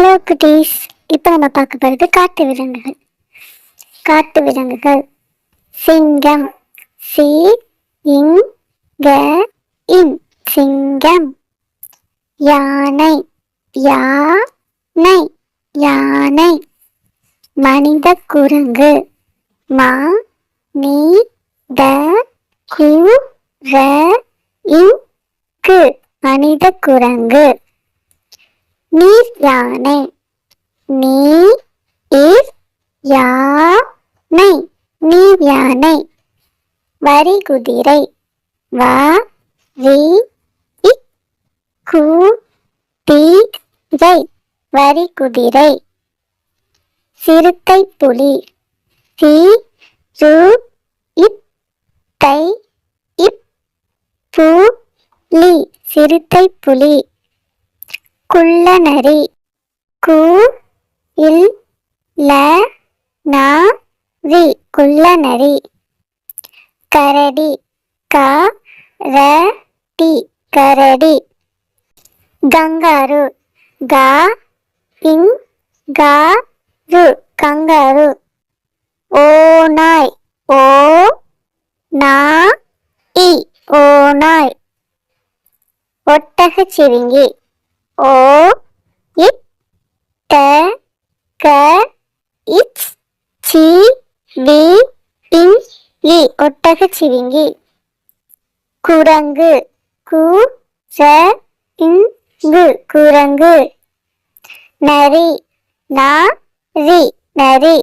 Hello குட்டீஸ், இப்போ நம்ம பார்க்க போகிறது காட்டு விலங்குகள். காட்டு விலங்குகள்: சிங்கம், சி இங் க இம், சிங்கம். யானை, யானை, யானை. மனித குரங்கு, மா நீ த கு ர இங் கு, மனித குரங்கு. நீர் யானை, நீ இர் யானை, நீர் யானை. வரி குதிரை, வ ரி இக் கு தி ரை, வரி குதிரை. சிறுத்தை புலி, சி ரு இப் தை இப் பு லி, சிறுத்தை புலி. குள்ளநரி, கு இல் ல ந ரி, குள்ளநரி. கரடி, க ர டி, கரடி. கங்காரு, க இங் க ரு, கங்காரு. ஓநாய், ஓ நா இ, ஓநாய். ஒட்டகச்சிவிங்கி, ஓ இட் ட க இச் சி வி இங் இ, ஒட்டகச்சிவிங்கி. குரங்கு, கு ர இங் கு, குரங்கு. நரி, ந ரி, நரி.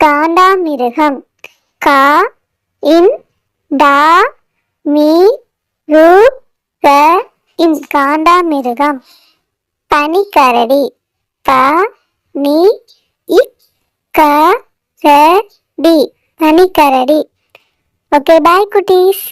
காண்டாமிருகம், க இன் ட மி ரு க இம், காண்டாமிருகம். பனிக்கரடி, ப நி இக் க ர டி, பனிக்கரடி. ஓகே, பாய் குட்டீஸ்.